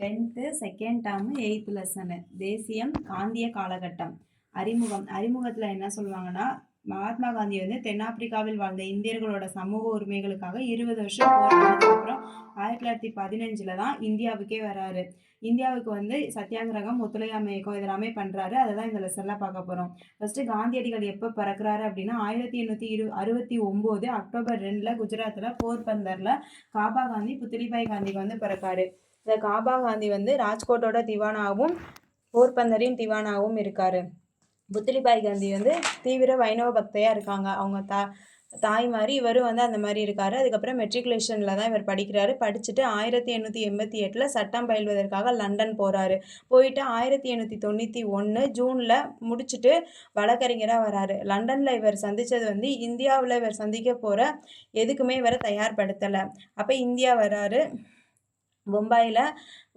10th second term 8th lesson தேசியம் காந்திய காலகட்டம். அறிமுகத்தில் என்ன சொல்லுவாங்கன்னா, மகாத்மா காந்தி வந்து தென்னாப்பிரிக்காவில் வாழ்ந்த இந்தியர்களோட சமூக உரிமைகளுக்காக 20 வருஷம் போராடினதுக்கப்புறம் 1915 தான் இந்தியாவுக்கே வராரு. இந்தியாவுக்கு வந்து சத்தியாகிரகம், ஒத்துழையாமை இயக்கம் இதெல்லாமே பண்ணுறாரு. அதை தான் இந்த லெசனில் பார்க்க போகிறோம். ஃபஸ்ட்டு காந்தியடிகள் எப்போ பிறக்கிறாரு அப்படின்னா 1869 அக்டோபர் 2 குஜராத்தில் போர்பந்தரில் காபா காந்தி புத்திலிபாய் காந்திக்கு வந்து பிறக்காரு. இந்த காபா காந்தி வந்து ராஜ்கோட்டோட திவானாகவும் போர்பந்தரின் திவானாகவும் இருக்காரு. புத்திலிபாய் காந்தி வந்து தீவிர வைணவ பக்தையாக இருக்காங்க. அவங்க தாய் மாதிரி இவரும் வந்து அந்த மாதிரி இருக்காரு. அதுக்கப்புறம் மெட்ரிகுலேஷனில் தான் இவர் படிக்கிறாரு. படிச்சுட்டு 1888 சட்டம் பயில்வதற்காக லண்டன் போகிறாரு. போயிட்டு 1891 ஜூனில் முடிச்சுட்டு வழக்கறிஞராக வராரு. லண்டனில் இவர் சந்தித்தது வந்து இந்தியாவில் இவர் சந்திக்க போகிற எதுக்குமே இவரை தயார்படுத்தலை. அப்போ இந்தியா வராரு. பொம்பாயில்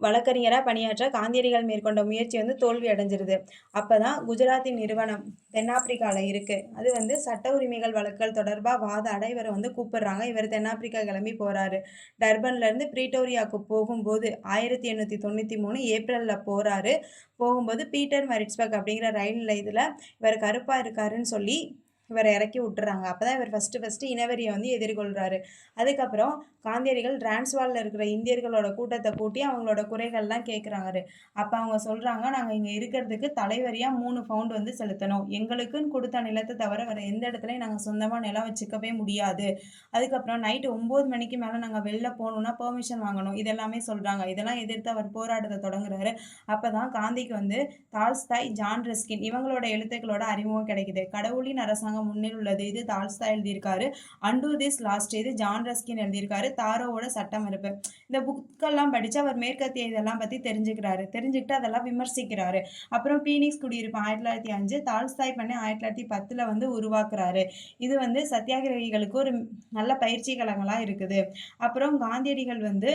வழக்கறிஞராக பணியாற்ற காந்தியடிகள் மேற்கொண்ட முயற்சி வந்து தோல்வி அடைஞ்சிருது. அப்போ தான் குஜராத்தின் நிறுவனம் தென்னாப்பிரிக்காவில் இருக்குது. அது வந்து சட்ட உரிமைகள் வழக்குகள் தொடர்பாக வாதாட இவரை வந்து கூப்பிடுறாங்க. இவர் தென்னாப்பிரிக்கா கிளம்பி போகிறாரு. டர்பன்லேருந்து ப்ரீட்டோரியாவுக்கு போகும்போது 1893 ஏப்ரலில் போகிறாரு. போகும்போது பீட்டர் மரிட்ஸ்பர்க் அப்படிங்கிற ரயில் நிலையத்தில் இவர் கருப்பாக இருக்காருன்னு சொல்லி இவரை இறக்கி விட்டுறாங்க. அப்போ தான் இவர் ஃபஸ்ட்டு இனவெறியை வந்து எதிர்கொள்கிறாரு. அதுக்கப்புறம் காந்தியடிகள் டிரான்ஸ்வாலில் இருக்கிற இந்தியர்களோட கூட்டத்தை கூட்டி அவங்களோட குறைகள்லாம் கேட்குறாரு. அப்போ அவங்க சொல்கிறாங்க, நாங்கள் இங்கே இருக்கிறதுக்கு தலைவரியாக 3 பவுண்ட் வந்து செலுத்தணும். எங்களுக்குன்னு கொடுத்த நிலத்தை தவிர வேறு எந்த இடத்துலையும் நாங்கள் சொந்தமாக நிலம் வச்சுக்கவே முடியாது. அதுக்கப்புறம் நைட்டு 9 மணிக்கு மேலே நாங்கள் வெளில போகணுன்னா பெர்மிஷன் வாங்கணும். இதெல்லாமே சொல்கிறாங்க. இதெல்லாம் எதிர்த்து அவர் போராட்டத்தை தொடங்குறாரு. அப்போ தான் காந்திக்கு வந்து டால்ஸ்டாய், ஜான் ரஸ்கின் இவங்களோட எழுத்துக்களோட அறிமுகம் கிடைக்குது. கடவுளின் அரசாங்கம் முன்னில் உள்ளது, இது டால்ஸ்டாய் எழுதியிருக்காரு. அண்டு திஸ் லாஸ்ட், இது ஜான் ரஸ்கின் எழுதியிருக்காரு. தாரோவோட சட்டம் இருப்பு. இந்த புக்கெல்லாம் படித்து அவர் மேற்கத்திய இதெல்லாம் பற்றி தெரிஞ்சுக்கிட்டு அதெல்லாம் விமர்சிக்கிறாரு. அப்புறம் பீனிக்ஸ் குடியிருப்பு 1905, டால்ஸ்டாய் பண்ணி 1910 வந்து உருவாக்குறாரு. இது வந்து சத்தியாகிரகிகளுக்கு ஒரு நல்ல பயிற்சி கலங்களாக இருக்குது. அப்புறம் காந்தியடிகள் வந்து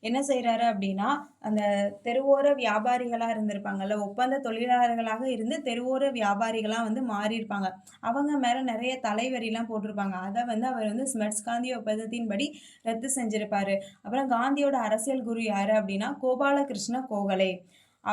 என்ன செய்கிறாரு அப்படின்னா, அந்த தெருவோர வியாபாரிகளாக இருந்திருப்பாங்கல்ல, ஒப்பந்த தொழிலாளர்களாக இருந்து தெருவோர வியாபாரிகளாக வந்து மாறியிருப்பாங்க. அவங்க மேலே நிறைய தலைவரிலாம் போட்டிருப்பாங்க. அதை வந்து அவர் வந்து ஸ்மெட்ஸ் காந்தி ஒப்பந்தத்தின்படி ரத்து செஞ்சிருப்பாரு. அப்புறம் காந்தியோட அரசியல் குரு யார் அப்படின்னா கோபாலகிருஷ்ண கோகலே.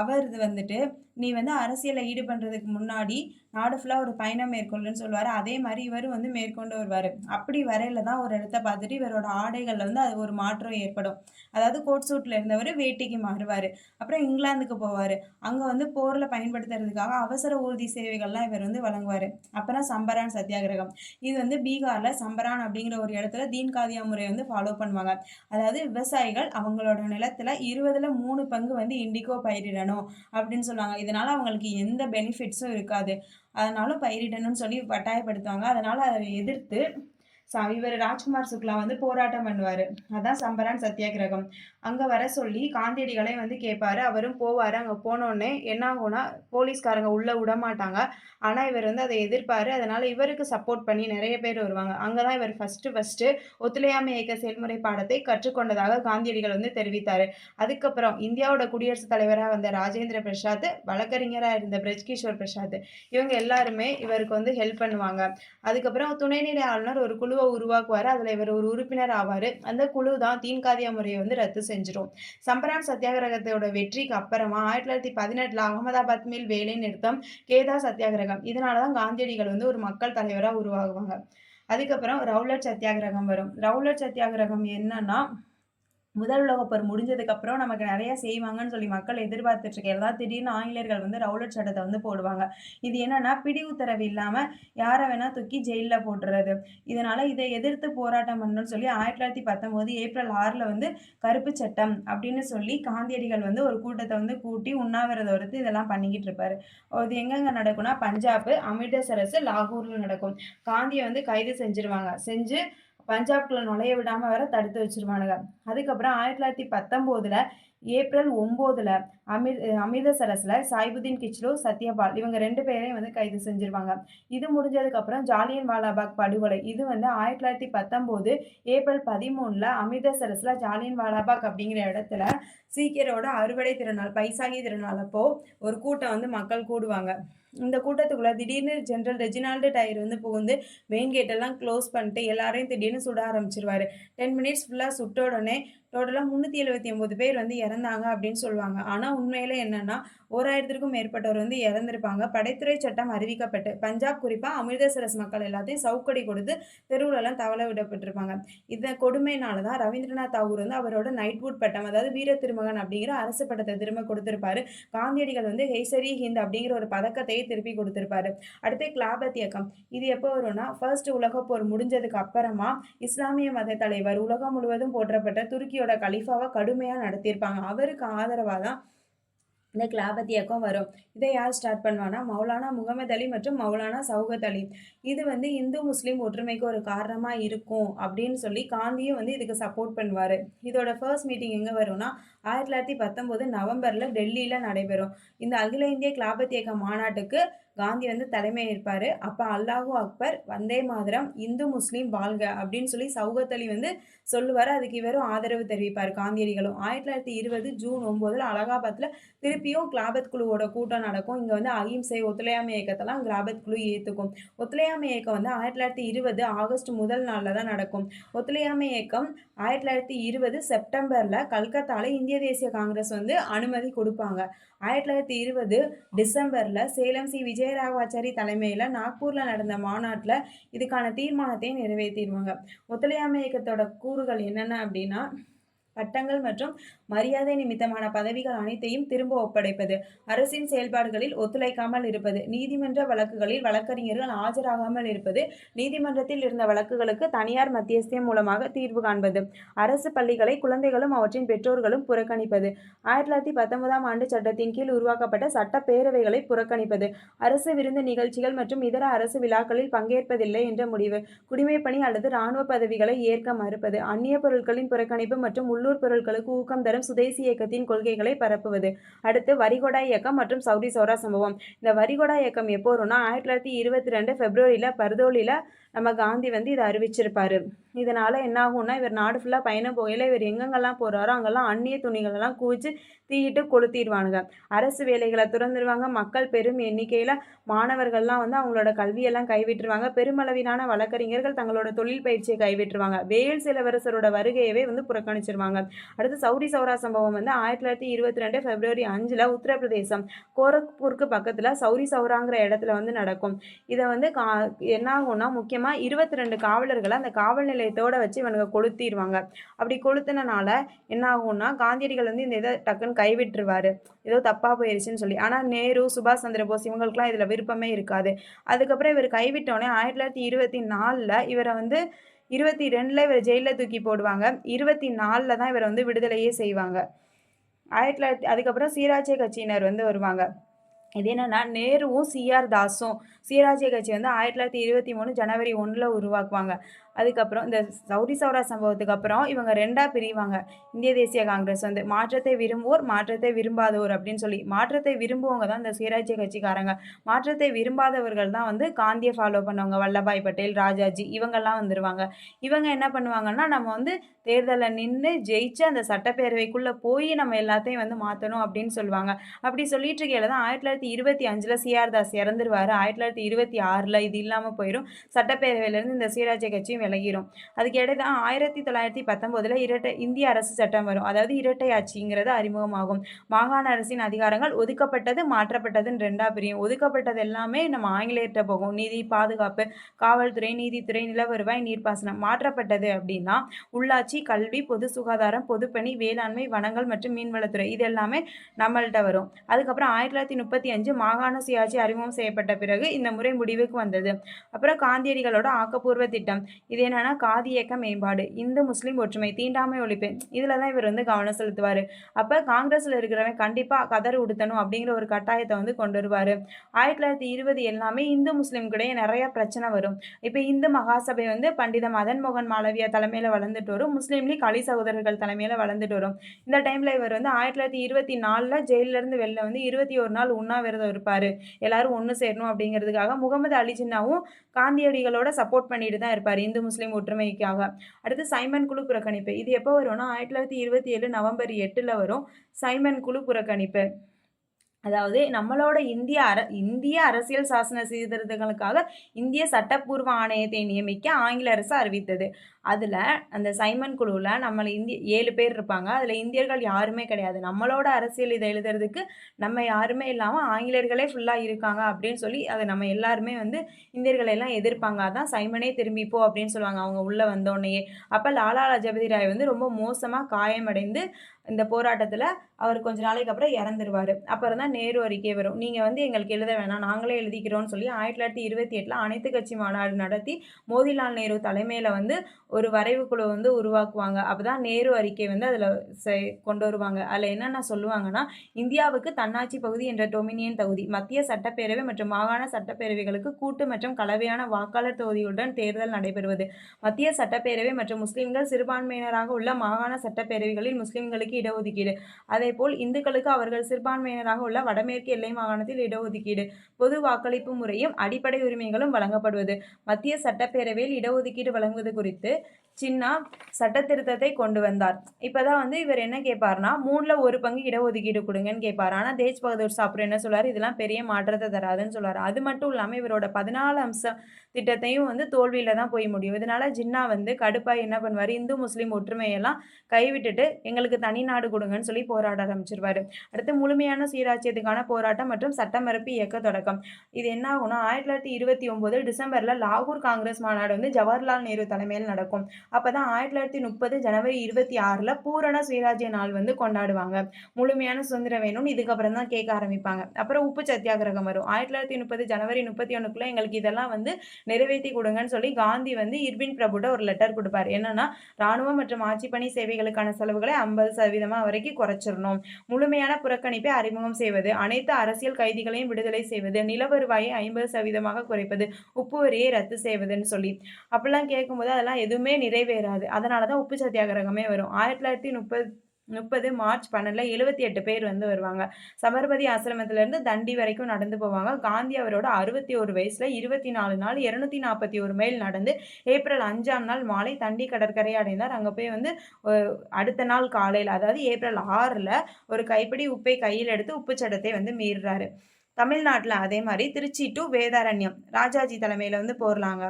அவர் வந்துட்டு நீ வந்து அரசியலில் ஈடுபடுறதுக்கு முன்னாடி நாடு ஃபுல்லாக ஒரு பயணம் மேற்கொள்ளுன்னு சொல்லுவார். அதே மாதிரி இவர் வந்து மேற்கொண்டு வருவார். அப்படி வரையில தான் ஒரு இடத்த பார்த்துட்டு இவரோட ஆடைகளில் வந்து அது ஒரு மாற்றம் ஏற்படும். அதாவது கோட் சூட்டில் இருந்தவர் வேட்டிக்கு மாறுவார். அப்புறம் இங்கிலாந்துக்கு போவார். அங்கே வந்து போரில் பயன்படுத்துறதுக்காக அவசர ஊர்தி சேவைகள்லாம் இவர் வந்து வழங்குவார். அப்புறம் சம்பரான் சத்தியாகிரகம். இது வந்து பீகாரில் சம்பரான் அப்படிங்கிற ஒரு இடத்துல தீன் காதியா முறை வந்து ஃபாலோ பண்ணுவாங்க. அதாவது விவசாயிகள் அவங்களோட நிலத்தில் 20ல் 3 பங்கு வந்து இண்டிகோ பயிரிடணும் அப்படின்னு சொல்லுவாங்க. இதனால அவங்களுக்கு எந்த பெனிஃபிட்ஸும் இருக்காது. அதனாலும் பயிரிடணும்னு சொல்லி கட்டாயப்படுத்துவாங்க. அதனால அதை எதிர்த்து இவர் ராஜ்குமார் சுக்லா வந்து போராட்டம் பண்ணுவார். அதான் சம்பரான் சத்தியாகிரகம். அங்கே வர சொல்லி காந்தியடிகளை வந்து கேட்பாரு. அவரும் போவார். அங்கே போனோடனே என்ன ஆகும்னா, போலீஸ்காரங்க உள்ளே விட மாட்டாங்க. ஆனால் இவர் வந்து அதை எதிர்ப்பார். அதனால் இவருக்கு சப்போர்ட் பண்ணி நிறைய பேர் வருவாங்க. அங்கே தான் இவர் ஃபஸ்ட்டு ஒத்துழையாமை இயக்க செயல்முறை பாடத்தை கற்றுக்கொண்டதாக காந்தியடிகள் வந்து தெரிவித்தார். அதுக்கப்புறம் இந்தியாவோட குடியரசுத் தலைவராக வந்த ராஜேந்திர பிரசாத், வழக்கறிஞராக இருந்த பிரஜ் கிஷோர் பிரசாத் இவங்க எல்லாருமே இவருக்கு வந்து ஹெல்ப் பண்ணுவாங்க. அதுக்கப்புறம் துணைநிலை ஆளுநர் ஒரு குழுவை உருவாக்குவார். அதில் இவர் ஒரு உறுப்பினர் ஆவார். அந்த குழு தான் தீன் காதியா முறையை வந்து ரத்து செஞ்சிடும். சம்பரான் சத்தியாகிரகத்தோட வெற்றிக்கு அப்புறமா 1918 அகமதாபாத் மில் வேலை நிறுத்தம், கேதா சத்தியாகிரகம். இதனால தான் காந்தியடிகள் வந்து ஒரு மக்கள் தலைவராக உருவாகுவாங்க. அதுக்கப்புறம் ரவுலட் சத்தியாகிரகம் வரும். ரவுலட் சத்தியாகிரகம் என்னன்னா, முதல் உலகப் போர் முடிஞ்சதுக்கப்புறம் நமக்கு நிறையா செய்வாங்கன்னு சொல்லி மக்கள் எதிர்பார்த்துட்டு இருக்கையில தான் திடீர்னு ஆங்கிலேயர்கள் வந்து ரவுலட் சட்டத்தை வந்து போடுவாங்க. இது என்னன்னா, பிடி உத்தரவு இல்லாமல் யாரை வேணால் தூக்கி ஜெயிலில் போட்டுறது. இதனால் இதை எதிர்த்து போராட்டம் பண்ணணும்னு சொல்லி 1919 ஏப்ரல் 6 வந்து கருப்பு சட்டம் அப்படின்னு சொல்லி காந்தியடிகள் வந்து ஒரு கூட்டத்தை வந்து கூட்டி உண்ணாவிரதம் எடுத்து இதெல்லாம் பண்ணிக்கிட்டு இருப்பாரு. அது எங்கெங்கே நடக்கும்னா, பஞ்சாப், அமிர்தசரஸ், லாகூரில் நடக்கும். காந்தியை வந்து கைது செஞ்சு பஞ்சாப்குள்ள நுழைய விடாமல் வேற தடுத்து வச்சிருவானுங்க. அதுக்கப்புறம் 1919 ஏப்ரல் 9ல் அமிர்தசரஸில் சாயிபுதீன் கிச்லு, சத்யபால் இவங்க 2 பேரையும் வந்து கைது செஞ்சிருவாங்க. இது முடிஞ்சதுக்கப்புறம் ஜாலியன் வாலாபாக் படுகொலை. இது வந்து 1919 ஏப்ரல் 13ல் அமிர்தசரஸில் ஜாலியன் வாலாபாக் அப்படிங்கிற இடத்துல சீக்கியரோட அறுவடை திருநாள் பைசாகி திருநாள் அப்போ ஒரு கூட்டம் வந்து மக்கள் கூடுவாங்க. இந்த கூட்டத்துக்குள்ள திடீர்னு ஜெனரல் ரெஜினால்டு டயர் வந்து புகுந்து மெயின் கேட்டெல்லாம் க்ளோஸ் பண்ணிட்டு எல்லாரையும் திடீர்னு சுட ஆரம்பிச்சிருவாரு. 10 மினிட்ஸ் ஃபுல்லாக சுட்ட உடனே டோட்டலாக 379 பேர் வந்து இறந்தாங்க அப்படின்னு சொல்லுவாங்க. ஆனால் உண்மையில என்னன்னா 1000க்கும் மேற்பட்டவர் வந்து இறந்திருப்பாங்க. படைத்துறை சட்டம் அறிவிக்கப்பட்டு பஞ்சாப் குறிப்பாக அமிர்தசரஸ் மக்கள் எல்லாத்தையும் சவுக்கடி கொடுத்து தெருவுலலாம் தவள விடப்பட்டிருப்பாங்க. இந்த கொடுமையினால தான் ரவீந்திரநாத் தாகூர் வந்து அவரோட நைட்வுட் பட்டம், அதாவது வீர திருமகன் அப்படிங்கிற அரசு பட்டத்தை திரும்ப கொடுத்திருப்பாரு. காந்தியடிகள் வந்து ஹெய்சரி ஹிந்த் அப்படிங்கிற ஒரு பதக்கத்தையே திருப்பி கொடுத்திருப்பாரு. அடுத்து கிலாபத் இயக்கம். இது எப்போ வரும்னா ஃபர்ஸ்ட் உலக போர் முடிஞ்சதுக்கு அப்புறமா இஸ்லாமிய மத தலைவர், உலகம் முழுவதும் போற்றப்பட்ட துருக்கியோட கலீஃபாவை கடுமையாக நடத்தியிருப்பாங்க. அவருக்கு ஆதரவாக தான் இந்த கிலாபத் இயக்கம் வரும். இதை யார் ஸ்டார்ட் பண்ணுவானா மௌலானா முகமது அலி மற்றும் மௌலானா சௌகத் அலி. இது வந்து இந்து முஸ்லீம் ஒற்றுமைக்கு ஒரு காரணமாக இருக்கும் அப்படின்னு சொல்லி காந்தியும் வந்து இதுக்கு சப்போர்ட் பண்ணுவார். இதோட ஃபர்ஸ்ட் மீட்டிங் எங்கே வரும்னா 1919 நவம்பரில் டெல்லியில் நடைபெறும். இந்த அகில இந்திய கிலாபத் இயக்க மாநாட்டுக்கு காந்தி வந்து தலைமை ஏற்பார். அப்போ அல்லாஹூ அக்பர், வந்தே மாதரம், இந்து முஸ்லீம் வாழ்க அப்படின்னு சொல்லி சௌகத் அலி வந்து சொல்லுவார். அதுக்கு இவரும் ஆதரவு தெரிவிப்பார் காந்தியடிகளும். 1920 ஜூன் 9ல் அலகாபாத்தில் திருப்பியும் கிலாபத் குழுவோட கூட்டம் நடக்கும். இங்கே வந்து அகிம்சை ஒத்துழையாமை இயக்கத்தெல்லாம் கிலாபத் குழு ஏற்றுக்கும். ஒத்துழையாமை இயக்கம் வந்து 1920 ஆகஸ்ட் முதல் நாளில் தான் நடக்கும். ஒத்துழையாமை இயக்கம் 1920 செப்டம்பரில் கல்கத்தாவில் இந்திய தேசிய காங்கிரஸ் வந்து அனுமதி கொடுப்பாங்க. 1920 டிசம்பரில் சேலம் சி விஜயராகவாச்சாரி தலைமையில் நாக்பூரில் நடந்த மாநாட்டில் இதுக்கான தீர்மானத்தை நிறைவேற்றிடுவாங்க. ஒத்துழையாமை இயக்கத்தோட கூறுகள் என்னென்ன அப்படின்னா பட்டங்கள் மற்றும் மரியாதை நிமித்தமான பதவிகள் அனைத்தையும் திரும்ப ஒப்படைப்பது, அரசின் செயல்பாடுகளில் ஒத்துழைக்காமல் இருப்பது, நீதிமன்ற வழக்குகளில் வழக்கறிஞர்கள் ஆஜராகாமல் இருப்பது, நீதிமன்றத்தில் இருந்த வழக்குகளுக்கு தனியார் மத்தியஸ்தியம் மூலமாக தீர்வு காண்பது, அரசு பள்ளிகளை குழந்தைகளும் அவற்றின் பெற்றோர்களும் புறக்கணிப்பது, 1919ஆம் ஆண்டு சட்டத்தின் கீழ் உருவாக்கப்பட்ட சட்டப்பேரவைகளை புறக்கணிப்பது, அரசு விருந்து நிகழ்ச்சிகள் மற்றும் இதர அரசு விழாக்களில் பங்கேற்பதில்லை என்ற முடிவு, குடிமைப்பணி அல்லது இராணுவ பதவிகளை ஏற்க மறுப்பது, அந்நிய பொருட்களின் புறக்கணிப்பு மற்றும் உள்ளூர் பொருட்களுக்கு ஊக்கம் தரும் சுதேசி இயக்கத்தின் கொள்கைகளை பரப்புவது. அடுத்து வரிகொடா இயக்கம் மற்றும் சௌரி சௌரா சம்பவம். இந்த வரிகொடா இயக்கம் எப்போ வரும்னா 1922 பிப்ரவரியில் பர்தோலியில் நம்ம காந்தி வந்து இதை அறிவிச்சிருப்பாரு. இதனால என்ன ஆகும்னா இவர் நாடு ஃபுல்லாக பயணம் போகையில் இவர் எங்கெங்கெல்லாம் போகிறாரோ அங்கெல்லாம் அந்நிய துணிகளெல்லாம் குவிச்சு தீயிட்டு கொளுத்திடுவானுங்க. அரசு வேலைகளை துறந்துடுவாங்க. மக்கள் பெரும் எண்ணிக்கையில் மாணவர்கள்லாம் வந்து அவங்களோட கல்வியெல்லாம் கைவிட்டுருவாங்க. பெருமளவிலான வழக்கறிஞர்கள் தங்களோட தொழில் பயிற்சியை கைவிட்டுருவாங்க. வேல்ஸ் இளவரசரோட வருகையவே வந்து புறக்கணிச்சிருவாங்க. அடுத்து சௌரி சௌரா சம்பவம் வந்து 1922 பிப்ரவரி 5ல் உத்தரப்பிரதேசம் கோரக்பூருக்கு பக்கத்தில் சௌரி சௌராங்கிற இடத்துல வந்து நடக்கும். இதை வந்து என்ன ஆகும்னா முக்கியமாக 22 காவலர்களை அந்த காவல் நிலையத்தோட வச்சு இவனுங்க கொளுத்திடுவாங்க. அப்படி கொளுத்தினால என்ன ஆகும்னா காந்தியடிகள் வந்து இந்த இதை டக்குன்னு கைவிட்டுருவாரு, ஏதோ தப்பாக போயிடுச்சுன்னு சொல்லி. ஆனால் நேரு, சுபாஷ் சந்திர போஸ் இவங்களுக்குலாம் இதில் விருப்பமே இருக்காது. அதுக்கப்புறம் இவர் கைவிட்டோடனே 1924 இவரை வந்து 22 இவர் ஜெயிலில் தூக்கி போடுவாங்க. 24 தான் இவரை வந்து விடுதலையே செய்வாங்க. அதுக்கப்புறம் சீராஜ்ய கட்சியினர் வந்து வருவாங்க. இது என்னன்னா நேருவும் சிஆர் தாஸும் சீராஜ்ய கட்சி வந்து 1923 ஜனவரி 1ல் உருவாக்குவாங்க. அதுக்கப்புறம் இந்த சௌரி சௌரா சம்பவத்துக்கு அப்புறம் இவங்க 2ஆக பிரிவாங்க. இந்திய தேசிய காங்கிரஸ் வந்து மாற்றத்தை விரும்புவோர், மாற்றத்தை விரும்பாதோர் அப்படின்னு சொல்லி. மாற்றத்தை விரும்புவங்க தான் இந்த சுயராஜ்ய கட்சிக்காரங்க. மாற்றத்தை விரும்பாதவர்கள் தான் வந்து காந்தியை ஃபாலோ பண்ணவங்க, வல்லபாய் பட்டேல், ராஜாஜி இவங்கெல்லாம் வந்துடுவாங்க. இவங்க என்ன பண்ணுவாங்கன்னா நம்ம வந்து தேர்தலில் நின்று ஜெயிச்சு அந்த சட்டப்பேரவைக்குள்ளே போய் நம்ம எல்லாத்தையும் வந்து மாற்றணும் அப்படின்னு சொல்லுவாங்க. அப்படி சொல்லிட்டு இருக்கையில தான் 1925 சிஆர் தாஸ் இறந்துருவார். 1926 இது இல்லாமல் போயிடும். சட்டப்பேரவையிலேருந்து இந்த சுயராஜ்ய கட்சியும் விலகிரும். அதுக்கு இடையே 1919 இந்திய அரசு சட்டம் வரும். அதாவது இரட்டை ஆட்சிங்கிறது அறிமுகமாகும். மாகாண அரசின் அதிகாரங்கள் ஒதுக்கப்பட்டது, மாற்றப்பட்டதுன்னு 2ஆக பிரியும். ஒதுக்கப்பட்டது எல்லாமே நம்ம ஆங்கிலேயர்கிட்ட போகும். நிதி, பாதுகாப்பு, காவல்துறை, நீதித்துறை, நிலவருவாய், நீர்ப்பாசனம். மாற்றப்பட்டது அப்படின்னா உள்ளாட்சி, கல்வி, பொது சுகாதாரம், பொதுப்பணி, வேளாண்மை, வனங்கள் மற்றும் மீன்வளத்துறை இது எல்லாமே நம்மள்கிட்ட வரும். அதுக்கப்புறம் 1935 மாகாண சுயாட்சி அறிமுகம் செய்யப்பட்ட பிறகு இந்த முறை முடிவுக்கு வந்தது. அப்புறம் காந்தியடிகளோட ஆக்கப்பூர்வ திட்டம் இது என்னன்னா காதி இயக்க மேம்பாடு, இந்து முஸ்லீம் ஒற்றுமை, தீண்டாமை ஒழிப்பு, இதில் தான் இவர் வந்து கவனம் செலுத்துவார். அப்போ காங்கிரஸில் இருக்கிறவன் கண்டிப்பாக கதர் உடுத்தணும் அப்படிங்கிற ஒரு கட்டாயத்தை வந்து கொண்டு வருவார். 1920 எல்லாமே இந்து முஸ்லீம்கிடையே நிறைய பிரச்சனை வரும். இப்போ இந்து மகாசபை வந்து பண்டித மதன் மோகன் மாளவியா தலைமையில் வளர்ந்துட்டு வரும். முஸ்லீம் லீக் அலி சகோதரர்கள் தலைமையில் வளர்ந்துட்டு வரும். இந்த டைமில் இவர் வந்து 1924 ஜெயிலிருந்து வெளில வந்து 21 நாள் உண்ணாவிரதம் இருப்பார். எல்லாரும் ஒன்று சேரணும் அப்படிங்கிறதுக்காக. முகமது அலி ஜின்னாவும் காந்தியடிகளோட சப்போர்ட் பண்ணிட்டு தான் இருப்பார் இந்து முஸ்லீம் ஒற்றுமைக்காக. அடுத்து சைமன் குழு புறக்கணிப்பு. இது எப்போ வரும்னா 1927 நவம்பர் 8 வரும். சைமன் குழு புறக்கணிப்பு அதாவது நம்மளோட இந்திய அரசியல் சாசன சீர்திருத்தங்களுக்காக இந்திய சட்டப்பூர்வ ஆணையத்தை நியமிக்க ஆங்கில அரசு அறிவித்தது. அதில் அந்த சைமன் குழுவில் நம்மளை 7 பேர் இருப்பாங்க. அதில் இந்தியர்கள் யாருமே கிடையாது. நம்மளோட அரசியல் இதை எழுதுறதுக்கு நம்ம யாருமே இல்லாமல் ஆங்கிலேயர்களே ஃபுல்லாக இருக்காங்க அப்படின்னு சொல்லி அதை நம்ம எல்லாருமே வந்து இந்தியர்களை எல்லாம் எதிர்ப்பாங்க. அதான் சைமனே திரும்பிப்போ அப்படின்னு சொல்லுவாங்க அவங்க உள்ளே வந்தோடனேயே. அப்போ லாலா லஜபதி ராய் வந்து ரொம்ப மோசமாக காயமடைந்து இந்த போராட்டத்தில் அவர் கொஞ்ச நாளைக்கு அப்புறம் இறந்துருவார். அப்புறம் தான் நேரு அறிக்கை வரும். நீங்கள் வந்து எங்களுக்கு எழுத வேணாம், நாங்களே எழுதிக்கிறோன்னு சொல்லி 1928 அனைத்து கட்சி மாநாடு நடத்தி மோதிலால் நேரு தலைமையில் வந்து ஒரு வரைவு குழு வந்து உருவாக்குவாங்க. அப்போ தான் நேரு அறிக்கை வந்து அதில் கொண்டு வருவாங்க. அதில் என்னென்ன சொல்லுவாங்கன்னா, இந்தியாவுக்கு தன்னாட்சி பகுதி என்ற டொமினியன் தொகுதி, மத்திய சட்டப்பேரவை மற்றும் மாகாண சட்டப்பேரவைகளுக்கு கூட்டு மற்றும் கலவையான வாக்காளர் தொகுதியுடன் தேர்தல் நடைபெறுவது, மத்திய சட்டப்பேரவை மற்றும் முஸ்லிம்கள் சிறுபான்மையினராக உள்ள மாகாண சட்டப்பேரவைகளில் முஸ்லிம்களுக்கு இடஒதுக்கீடு, அதேபோல் இந்துக்களுக்கு அவர்கள் சிறுபான்மையினராக உள்ள வடமேற்கு எல்லை மாகாணத்தில் இடஒதுக்கீடு, பொது வாக்களிப்பு முறையும் அடிப்படை உரிமைகளும் வழங்கப்படுவது, மத்திய சட்டப்பேரவையில் இடஒதுக்கீடு வழங்குவது குறித்து சின்னா சட்ட திருத்தத்தை கொண்டு வந்தார். இப்போதான் வந்து இவர் என்ன கேட்பார்னா 3/1 பங்கு இடஒதுக்கீடு கொடுங்கன்னு கேட்பார். ஆனால் தேஜ் பகதூர் சாப்ரு என்ன சொல்றாரு, இதெல்லாம் பெரிய மாற்றத்தை தராதுன்னு சொல்றாரு. அது மட்டும் இல்லாமல் இவரோட 14 அம்ச திட்டத்தையும் வந்து தோல்வியில தான் போய் முடியும். இதனால ஜின்னா வந்து கடுப்பாக என்ன பண்ணுவார், இந்து முஸ்லீம் ஒற்றுமையெல்லாம் கைவிட்டுட்டு எங்களுக்கு தனி நாடு கொடுங்கன்னு சொல்லி போராட ஆரம்பிச்சிருவாரு. அடுத்து முழுமையான சீராட்சியத்துக்கான போராட்டம் மற்றும் சட்டமறுப்பு இயக்க தொடக்கம். இது என்ன ஆகும்னா 1929 டிசம்பர்ல லாகூர் காங்கிரஸ் மாநாடு வந்து ஜவஹர்லால் நேரு தலைமையில் நடக்கும். அப்பதான் 1930 ஜனவரி 26 பூரண சுயராஜ்ய நாள் வந்து கொண்டாடுவாங்க. முழுமையான சுதந்திரம் வேணும்னு இதுக்கப்புறம் தான் கேட்க ஆரம்பிப்பாங்க. அப்புறம் உப்பு சத்தியாகிரகம் வரும். 1930 ஜனவரி 31 எங்களுக்கு இதெல்லாம் வந்து நிறைவேற்றி கொடுங்கன்னு சொல்லி காந்தி வந்து இர்வின் பிரபுட ஒரு லெட்டர் கொடுப்பார். என்னன்னா, ராணுவம் மற்றும் ஆட்சி பணி சேவைகளுக்கான செலவுகளை 50% வரைக்கும் குறைச்சிடணும், முழுமையான புறக்கணிப்பை அறிமுகம் செய்வது, அனைத்து அரசியல் கைதிகளையும் விடுதலை செய்வது, நில வருவாயை 50% குறைப்பது, உப்பு வரியை ரத்து செய்வதுன்னு சொல்லி அப்படிலாம் கேட்கும்போது அதெல்லாம் எதுவுமே நிறைவேறாது. அதனாலதான் உப்பு சத்தியாகிரகமே வரும். 1930 மார்ச் 12 78 பேர் வந்து வருவாங்க. சபர்மதி ஆசிரமத்திலிருந்து தண்டி வரைக்கும் நடந்து போவாங்க. காந்தி அவரோட 61 வயசுல 24 நாள் 241 மைல் நடந்து ஏப்ரல் 5ஆம் நாள் மாலை தண்டி கடற்கரையை அடைந்தார். அங்கே போய் வந்து அடுத்த நாள் காலையில், அதாவது ஏப்ரல் 6 ஒரு கைப்பிடி உப்பை கையில் எடுத்து உப்பு சட்டத்தை வந்து மீறுறாரு. தமிழ்நாட்டில் அதே மாதிரி திருச்சி டு வேதாரண்யம் ராஜாஜி தலைமையில் வந்து போர்லாங்க.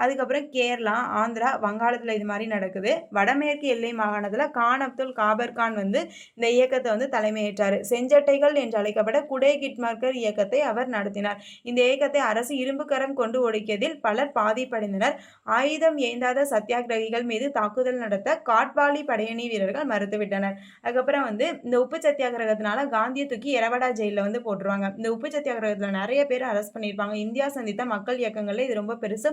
அதுக்கப்புறம் கேரளா, ஆந்திரா, வங்காளத்தில் இது மாதிரி நடக்குது. வடமேற்கு எல்லை மாகாணத்தில் கான் அப்துல் காபர் கான் வந்து இந்த இயக்கத்தை வந்து தலைமையேற்றார். செஞ்சட்டைகள் என்று அழைக்கப்பட்ட குடே கிட்மார்க்கர் இயக்கத்தை அவர் நடத்தினார். இந்த இயக்கத்தை அரசு இரும்பு கரம் கொண்டு ஒடுக்கியதில் பலர் பாதிப்படைந்தனர். ஆயுதம் ஏந்தாத சத்தியாகிரகிகள் மீது தாக்குதல் நடத்த காட்பாலி படையணி வீரர்கள் மறுத்துவிட்டனர். அதுக்கப்புறம் வந்து இந்த உப்பு சத்தியாகிரகத்தினால காந்தியை தூக்கி எரவடா ஜெயிலில் வந்து போட்டுருவாங்க. இந்த உப்பு சத்தியாகிரகத்தில் நிறைய பேர் அரெஸ்ட் பண்ணியிருப்பாங்க. இந்தியா சந்தித்த மக்கள் இயக்கங்கள்ல இது ரொம்ப பெருசு.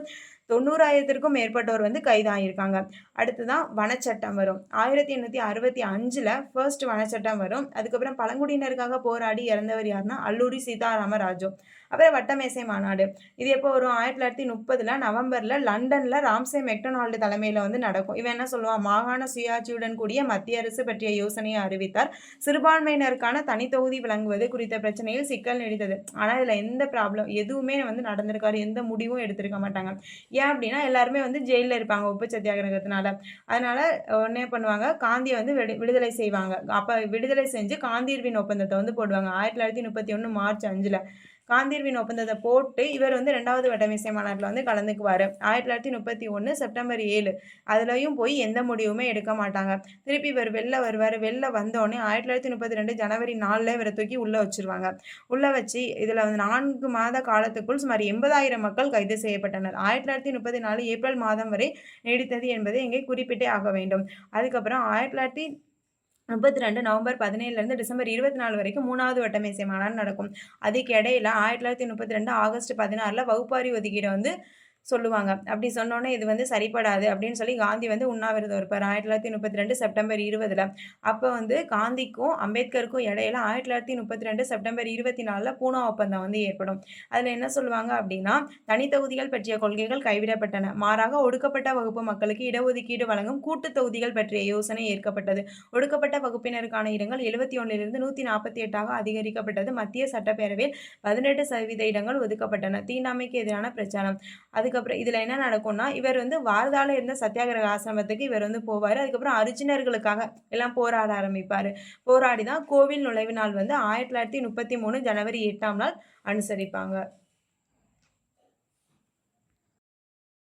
90,000-க்கும் மேற்பட்டோர் வந்து கைதாகியிருக்காங்க. அடுத்துதான் வனச்சட்டம் வரும். 1865 ஃபர்ஸ்ட் வனச்சட்டம் வரும். அதுக்கப்புறம் பழங்குடியினருக்காக போராடி இறந்தவர் யாருன்னா அல்லூரி சீதாராம ராஜு. அப்புறம் வட்டமேசை மாநாடு. இது எப்போ வரும், 1930 நவம்பர்ல லண்டன்ல ராம்சே மெக்டொனால்டு தலைமையில வந்து நடக்கும். இவன் என்ன சொல்லுவான், மாகாண சுயாட்சியுடன் கூடிய மத்திய அரசு பற்றிய யோசனையை அறிவித்தார். சிறுபான்மையினருக்கான தனித்தொகுதி வழங்குவது குறித்த பிரச்சனையில் சிக்கல் நீடித்தது. ஆனா இதுல எந்த ப்ராப்ளம் எதுவுமே வந்து நடந்திருக்காரு, எந்த முடிவும் எடுத்திருக்க மாட்டாங்க. ஏன் அப்படின்னா எல்லாருமே வந்து ஜெயிலில் இருப்பாங்க உப்பு சத்தியாகிரகத்தினால. அதனால என்ன பண்ணுவாங்க, காந்தியை வந்து விடுதலை செய்வாங்க. அப்ப விடுதலை செஞ்சு காந்தியர்வின் ஒப்பந்தத்தை வந்து போடுவாங்க. 1931 மார்ச் 5 காந்தியர்வின் ஒப்பந்தத்தை போட்டு இவர் வந்து 2வது வட்டமேசை மாநாட்டில் வந்து கலந்துக்குவார். 1931 செப்டம்பர் 7 அதுலயும் போய் எந்த முடிவுமே எடுக்க மாட்டாங்க. திருப்பி இவர் வெளில வருவார். வெளில வந்தோடனே 1932 ஜனவரி 4 இவரை தூக்கி உள்ள வச்சிருவாங்க. உள்ள வச்சு இதுல வந்து 4 மாத காலத்துக்குள் சுமார் 80,000 மக்கள் கைது செய்யப்பட்டனர். 1934 ஏப்ரல் மாதம் வரை நீடித்தது என்பதை இங்கே குறிப்பிட்டே ஆக வேண்டும். அதுக்கப்புறம் 1932 நவம்பர் 17 டிசம்பர் 24 வரைக்கும் 3வது வட்டமேசை மாநாடு நடக்கும். அதுக்கு இடையில 1932 ஆகஸ்ட் 16 வகுப்பாரி ஒதுக்கீடு வந்து சொல்லுவாங்க. அப்படி சொன்னோனே இது வந்து சரிப்படாது அப்படின்னு சொல்லி காந்தி வந்து உண்ணாவிரதம் இருப்பாரு. 1932 செப்டம்பர் 20ல. அப்ப வந்து காந்திக்கும், அம்பேத்கருக்கும் இடையில 1932 செப்டம்பர் 24ல பூனா ஒப்பந்தம் வந்து ஏற்படும். அதுல என்ன சொல்லுவாங்க அப்படின்னா, தனித்தொகுதிகள் பற்றிய கொள்கைகள் கைவிடப்பட்டன. மாறாக ஒடுக்கப்பட்ட வகுப்பு மக்களுக்கு இடஒதுக்கீடு வழங்கும் கூட்டுத் தொகுதிகள் பற்றிய யோசனை ஏற்கப்பட்டது. ஒடுக்கப்பட்ட வகுப்பினருக்கான இடங்கள் 71லிருந்து 148ஆக அதிகரிக்கப்பட்டது. மத்திய சட்டப்பேரவையில் 18% இடங்கள் ஒதுக்கப்பட்டன. தீண்டாமைக்கு எதிரான பிரச்சாரம். அதுக்கப்புறம் இதுல என்ன நடக்கும்னா, இவர் வந்து வார்தால இருந்த சத்தியாகிரக ஆசிரமத்துக்கு இவர் வந்து போவாரு. அதுக்கப்புறம் அரிஜினர்களுக்காக எல்லாம் போராட ஆரம்பிப்பாரு. போராடி தான் கோவில் நுழைவு நாள் வந்து 1933 ஜனவரி 8ஆம் நாள் அனுசரிப்பாங்க.